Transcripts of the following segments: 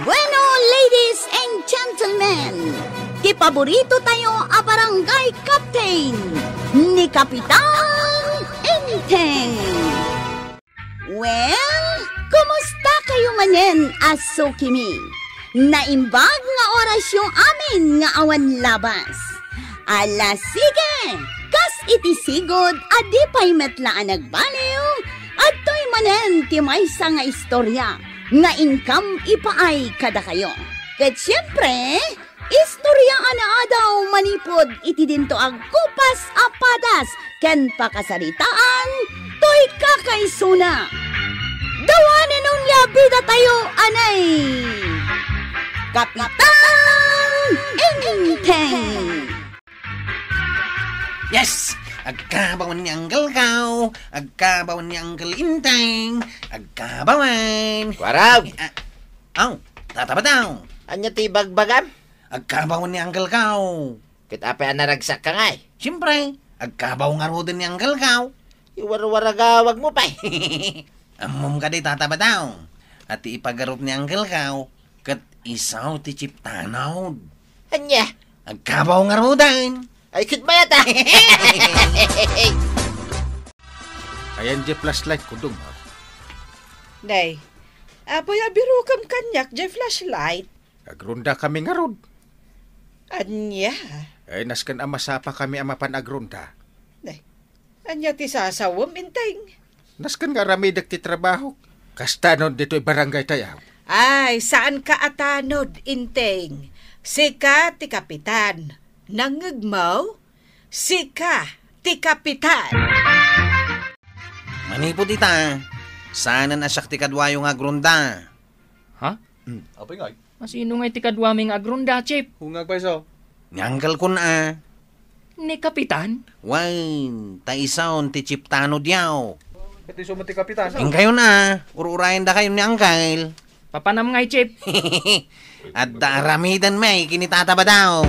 Bueno, ladies and gentlemen, kipaborito tayo a barangay captain ni Kapitan Enteng. Well, kumusta kayo manen, Asukimi? Naimbag nga oras yung amin nga awan labas. Ala sige, kas itisigod adi pa'y metlaan nagbaliw at to'y manen ti maysa nga istorya nga income ipaay kada kayo. Ket siyempre, istorya ana daw manipod iti dinto ag kupas apadas ken pakasaritaan to'y kakaisuna. Dawanan nung yabida tayo anay Kapitan Enteng. Yes! Agkabawan ni Uncle Kau, agkabawan ni Uncle Inteng, agkabawan. Warag! Tatapataw. Anya ti bagbagam? Agkabawan ni Uncle Kau. Kitapay naragsak ka nga eh. Siyempre, agkabaw nga ro din ni Uncle Kau. Iwar-waragawag mo pa Amom ka di tatapataw. At ipagarot ni Uncle Kau, kat isaw ti chiptanaw. Anya? Agkabaw nga ro din. Ay, kit ba yata? Ayan di flashlight ko dong. Day, apoy abiro kam kanyak di flashlight. Agrunda kami nga rod. Anya? Ay naskan amasapa kami amapan agrunda. Day, anya ti sasawam inteng. Naskan nga ramidak ti trabaho. Kastanon dito'y barangay tayaw. Ay, saan ka atanod inteng? Sika ti kapitan. Nangagmaw? Sika ti kapitan. Manipod ita. Sana nasak ti kadwayo nga grunda. Ha? Apay nga. Masino nga itikadwaming agrunda, Chip? Hungag pa iso. Nyanggal ko na. Ni Kapitan? Wain, taisaon ti chiptano diyaw. Ito yung sumati kapitan. Ing kayo na. Ururayan da kayo ni Uncle. Papanam nga, Chip. At daramidan may kinitataba daw.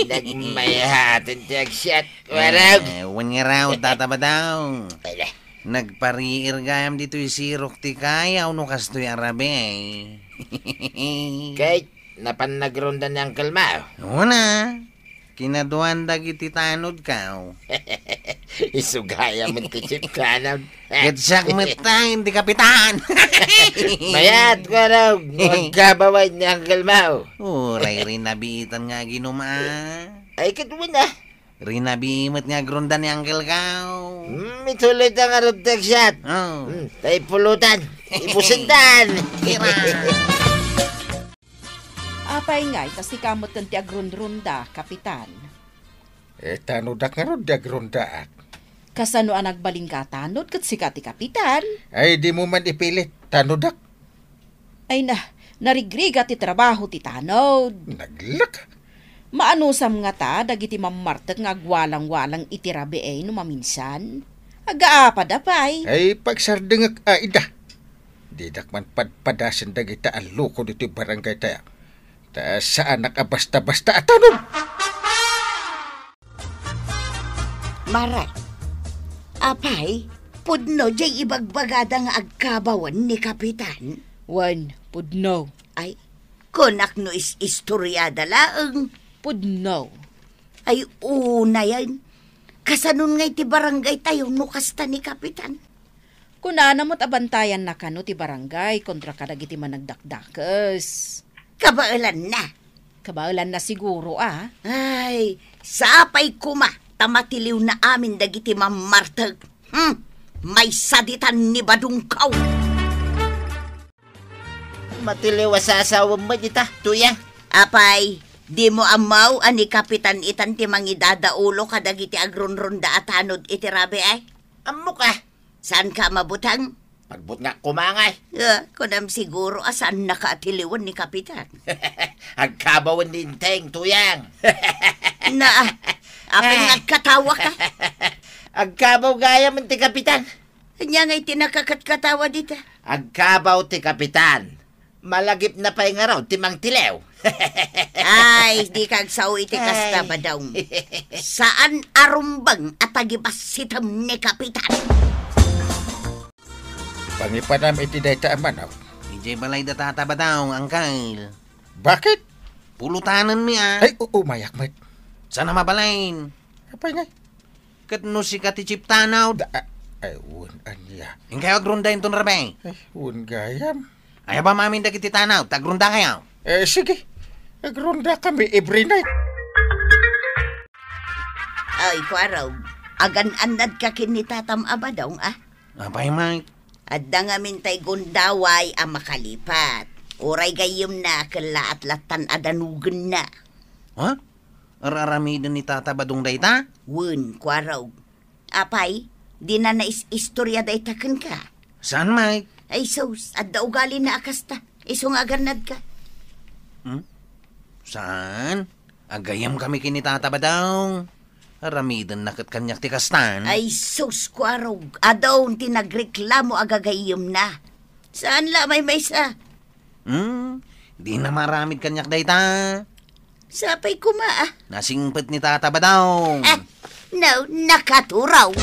Nagmayahatin ti agsyat. Warag! Wan nga raw, tataba daw. Nagpariir gayam dito yung sirok ti kaya no kastoy arabe. Kahit napanagronda ni Uncle Mao. Una, kinaduan dagiti tanod ka. Isugaya mo ti chip kanan. Getsak metain ti kapitan. Mayat, warag! Magkabaway ni Uncle Mao. Uray rinabitan nga ginuma. Ay, katuwin na. Rinabimat nga grunda ni Uncle Kau. Ituloy ang arap ti agsyat. Oh. Tayo pulutan. Ibusindan. Apay nga, kasi kamot kan ti agrundrunda, kapitan. Tanodak nga rod di agrunda. Kasano ang nagbaling ka tanod kat sika ti kapitan? Ay di mo man ipilit. Tanodak. Ay narigriga ti trabaho ti tanod. Naglak. Maanusam nga ta, dagiti mamartek nga agwalang-walang itirabi ay no maminsan. Agaapa da pay. Ay pagsardengak aida. Didak man padpadasan dagita ang loko dito barangay tayo. Ta saan nakabasta-basta at tanong. Maray, apay, pudno jay ibagbagada nga agkabawan ni Kapitan. Wan, pudno. Ay, kunak no istoryada laeng. Pudno. Ay, una yan. Kasanon nga iti barangay tayo no kasta ni Kapitan. Kunana mo't abantayan na kano ti barangay kontra kadagiti managdakdakas. Kabailan na. Kabailan na siguro Ay, sapay kuma, tamatiliw na amin dagiti mamartag. May saditan ni Badungkaw. Matiliw asasawam mo dita, tuya. Apay, di mo amaw ani Kapitan itan ti mangidadaulo kadagiti agronronda at hanod itirabe ay? Amo ka. Saan ka mabutang? Pagbut nga kumangay. Kunam siguro asan nakaatiliwan ni Kapitan. Agkabawan din teng, tuyang. Apay nagkatawa ka. Agkabaw gaya man ti kapitan. Kanya nga'y tinakakatkatawa dito. Agkabaw ti kapitan. Malagip na pa'y nga raw, timang tilew. Ay, di kag sao iti kasta ba daw? Saan arumbang at agipasitam ni Kapitan? Pangipanam iti dayta amanaw. Ijay balay da tata ba daw, angkal? Bakit? Pulutanan mi Ay, mayak mat. Sana mabalain. Apay nga? Kat no si Kati Chip tanaw. Ay, anya. Yung kayo agrunda yung tunrabe. Ay, gayam. Ay ba mamin da kiti tanaw, tagrunda kayo. Sige. Agronda kami every night. Ay, kwaraw. Agan-anad ka kinitatam abadaw, Apay, Mike. Adda nga mintay gundaway ang makalipat. Uray gayom na kala at latan adanugan na. Ha? Araramidon ni tata badong dayta? Wun, kwaraw. Apay, di na istorya daytakan ka. Saan, Mike? Ay, sos, adda ugali na akasta. Isong aganad ka. Saan? Agayam kami kinitata ba daw? Aramidon nakat kanyak tikastan. Ay, sos, kwaraw. Adaw, tinagreklamo agagayom na. Saan la may sa? Di na maramid kanyak dayta. Sapay kuma, Nasingpet ni tata ba daw? No, nakaturaw.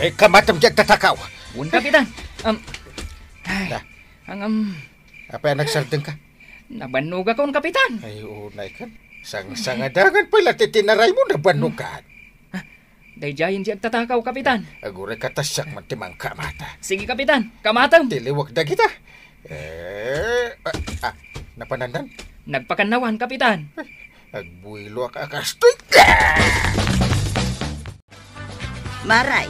Ay, kamatam dyan tatakaw. Un Kapitan. Ay, Da. ang Apay nagsardeng ka? nabanog akong Kapitan. Ay, unay kan. Sang-sangadagan pala titinaray mo na banugan. Dayjayin siya tatakaw, Kapitan. Aguray katasyak man timang kamata. Sige, Kapitan. Kamatang. Tiliwag na kita. Napanandan? Nagpakanawan, Kapitan. Agbuilo ka akastoy. Maray,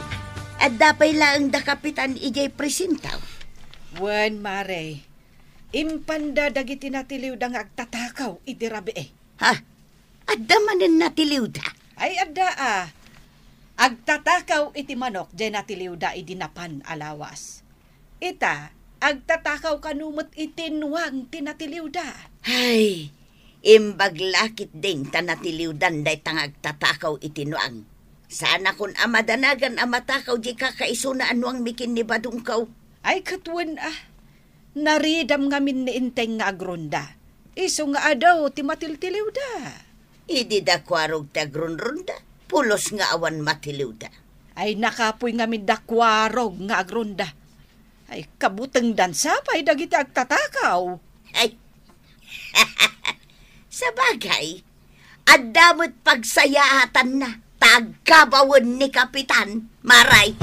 at dapay lang da Kapitan ijay presentaw. Wan, Mare. Impanda dagiti natiliw da nga agtatakaw iti rabi Ha? Adda manin natiliw da. Ay, adda agtatakaw iti manok dyan natiliw da idinapan alawas. Ita, agtatakaw kanumot itinwang tinatiliw da. Ay, imbaglakit din tanatiliw dan day tangag tatakaw itinuang. Sana kun amadanagan amatakaw di kakaisuna anuang mikin ni badungkaw. Ay, katwan naridam ngamin ni inteng nga agronda. Iso nga adaw ti matiltiliw da. Idi da kwarog tagrunrunda, pulos nga awan matiliw da. Ay, nakapoy ngamin dakwarog nga agronda. Ay, kabuteng dansapay dagiti agtatakaw. Ay, sa bagay, adamot pagsayahatan na tagabawon ni Kapitan, Maray.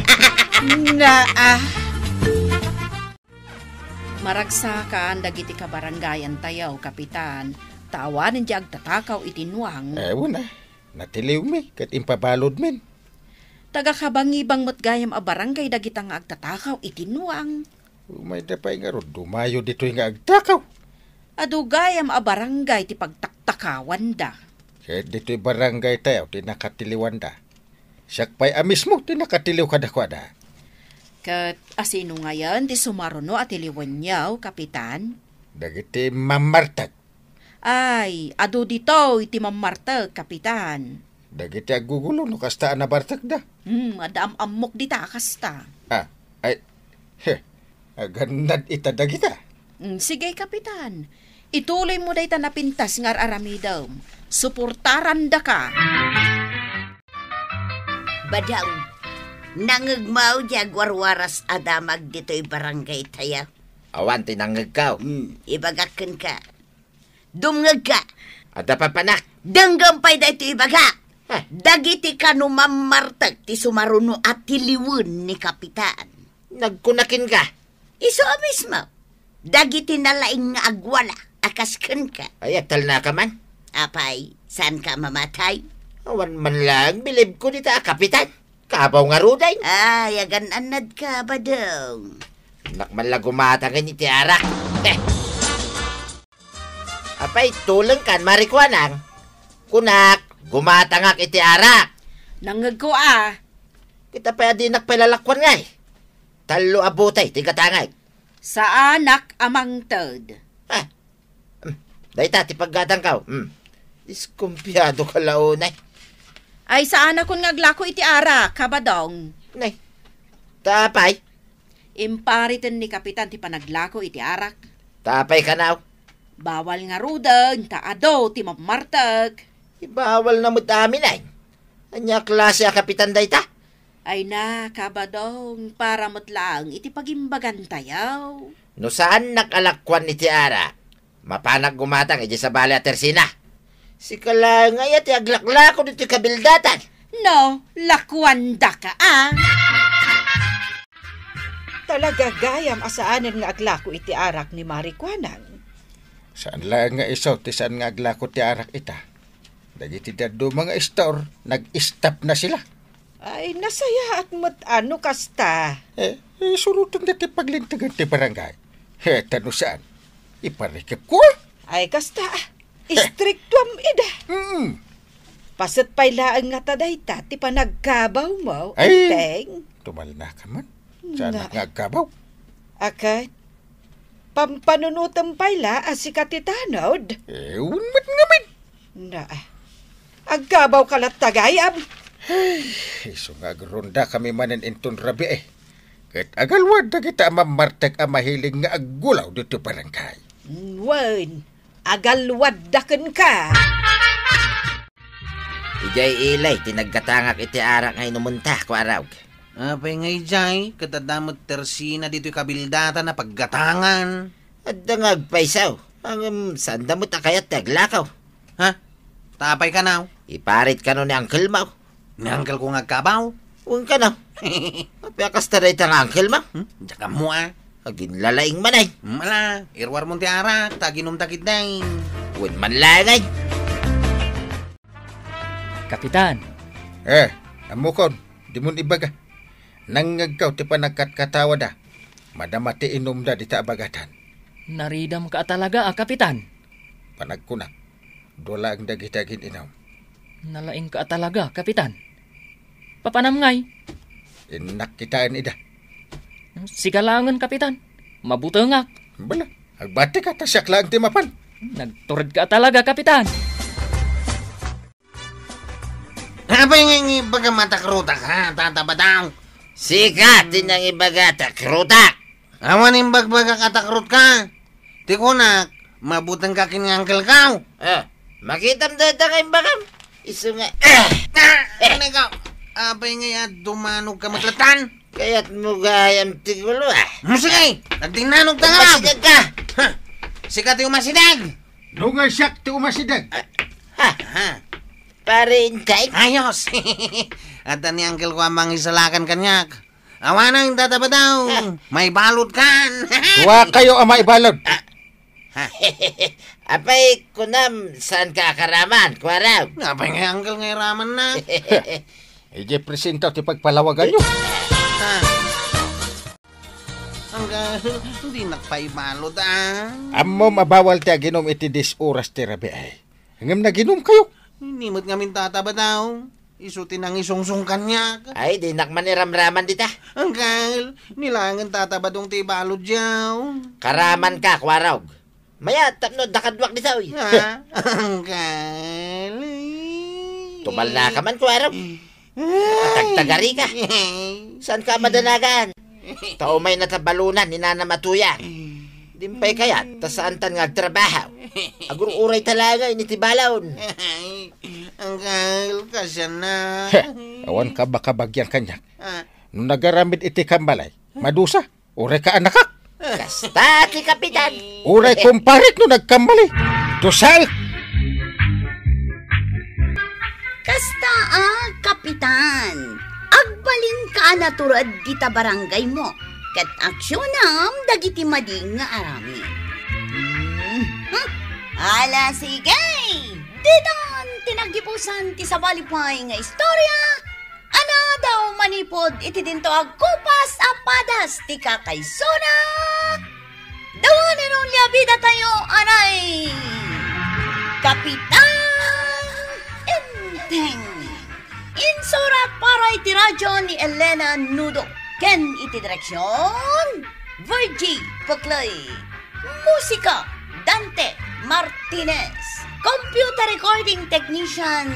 Maragsakan dagiti kabarangayan tayaw, Kapitan. Tawanin di agtatakaw itinwang. Wala. Natiliw mi, kat impabalod min. Taga-kabangibang matgayam a barangay dagitang agtatakaw itinwang. Umay da pa nga ron, dumayo dito nga agtakaw. Adugayam a barangay ti pagtaktakawan da. Kaya dito'y barangay tayo, tinakatiliwan da. Siyak pa'y amis mo, tinakatiliw ka da kwa da. Kat asino ngayon ti sumaruno at iliwan niyaw, Kapitan? Dagiti mamartag. Ay, adu dito iti mamartag, Kapitan. Dagiti agugulo, no kastaan na bartag da. Adaam amok dita kasta. Agandad ita dagita. Sige, Kapitan. Ituloy mo day napintas ngar aramidam. Suportaran da ka. Badaw, nangagmaw di agwarwaras adamag dito'y barangay tayo. Awan, tinangag ka. Ibagakan ka. Dumngag ka. Ada pa panak. Danggampay da ito ibaga. Dagiti ka no mamartag ti sumaruno at tiliwan ni Kapitan. Nagkunakin ka. Iso mismo. Dagiti nalaing nga agwala. Akaskan ka. Ay, atal na ka man. Apay, saan ka mamatay? Awan man lang, bilib ko dita, Kapitan. Kabaw nga ruday. Ay, agan-anad ka ba daw? Nakman lang gumatangin ni Tiarak. Apay, tulang kan, marikwanang. Kunak, gumatangak iti arak. Nangag ko Kita pa di nakpalalakwan ngay. Talo abutay, tigatangay. Sa anak amang tad. Dahi tati paggatang ka. Iskumpiyado ka launay. Ay, sa anak kon ngaglako iti ara, kabadong. Nay, tapay. Imparitan ni Kapitan ti panaglako iti arak. Tapay ka na. Bawal nga rudan, taado ti mamartag. Ibawal na mo amin ay. Anya klase a kapitan day ta? Ay na, kabadong, para matlang iti pagimbagan tayaw. No saan nakalakwan iti ara? Mapanag gumatang iti sa bali at tersina. Si kalangay at aglaklako dito kabildatan. No, lakwanda ka Talaga gayam asaanan nga aglako iti arak ni Marikwanan. Saan lang nga isaw, ti saan nga aglako ti arak ita. Dagiti dado mga store, nag-stop na sila. Ay, nasaya at ano kasta. Surutan dati paglintagan ti barangay. Tano saan? Iparikip ko. Ay, kasta. Istriktuam ida. Pasat pa'y laang nga tadayta, ti panagkabaw mo, Ay. teng. Tumal na ka man. Saan nga agkabaw? Akay, pampanunutan pa'y la as si katitanod. Unmat nga man. Na, agkabaw kalat tagayam. Iso nga agronda kami manan inton rabi Kat agalwad na kita mamartag mahiling nga aggulaw dito barangay. Wen, agalwadakan ka. Ijay ilay, tinagkatangak iti arak ngay numunta ko araw. Apay ngay jay, katadamot tersina dito'y kabildata na paggatangan. At dangagpaisaw. Ang sandamot na kayat taglakaw. Ha? Tapay ka now? Iparit ka no ni Uncle Mau. Ni uncle ko ngagkabaw. Huwag ka na. Apiakas taray tang Uncle Mau. Tsaka mo Agin lalaing manay. Mala, irwar mong ti arak, taginom takit dahin. Huwag man langay. Kapitan, Amukon, di mo ibaga. Nangagkaw ti panagkatkatawa da. Madamati inom da di ta abagatan. naridam ka talaga, Kapitan. Panagkunak, dola ang dagitagin inaw. Nalaing ka talaga, Kapitan. Papanam ngay. Inak kitaan ida. Sigalangan, Kapitan. Mabutengak. Bala, agbati ka tasyak lang ti mapan. Nagturad ka talaga, Kapitan. Apay ngay bagamata krutak ha, tatabadaw. Sikat din ang ibagata, krutak. Awan yung bagbaga katakrut ka. Tikunak, mabutang ka kinangkal ka. Makitam data kayong bakam. Iso nga, Ano ikaw? Apay ngay at dumanog ka matlatan. kaya't mo gayam tigulo Sige, nagdinanog ka nga. Masidag ka. Sikat yung masidag. Nungay siyak ti umasidag. Ha, Pare intay. ayos. At ni uncle ko amang isalakan kanyak. Awan ang tatabadaw. May balot kan. Wa kayo ama ibalod. Apay kunam saan ka karaman, kwaraw. Apay ngay uncle ngay raman na. Ije presentaw ti pagpalawagan nyo. Hanggang hindi nakpaibalot Amo mabawal ti aginom iti 10 oras ti rabi ay. Hangam na ginom kayo. Hindi mo't ngamin tatabadaw. Isutin ang isungsung kanyak. Ay, di nakmaniramraman dita. Hanggang nilangan tatabadong ti balot jaw. Karaman ka, kwaraw. Maya, tapno, dakadwak dita, uy. Ha? Hanggang... Tumal na ka man, kwaraw. Patagtagari ka. Saan ka madanagan? Tao may natabalunan, ni Nana Matuya. Dimpay kaya, ta saan tan ngagtrabaho. Agur-uray talaga, initibalawon. Hanggang kasya na. Awan ka baka bagyan kanyak. Nung nagaramid iti kambalay, madusa, uray ka anakak. Kasta, ti kapitan. Uray kumparit no nagkambali. Dusal! Kasta kapitan. Agbalin ka na turad dita barangay mo. Kat aksyon dagiti mading nga arami. Ala sige! Ditan tinagipusan ti sabalipay nga istorya. Ana daw manipod iti dinto agkupas apadas ti kakaysona. Dawanin nung liabida tayo anay. Kapitan Enteng. Insurat para iti radyo ni Elena Nudo. Ken iti direksyon Virgie Paclay. Musika Dante Martinez. Computer recording technician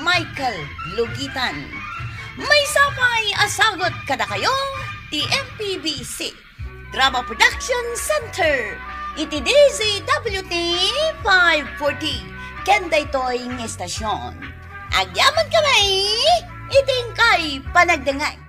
Michael Lugitan. May sapay asagot kada kayo ti MPBC Drama Production Center. Iti DZWT 540 ken daytoy nga estasyon. Agyaman kamay, iting kay panagdangay.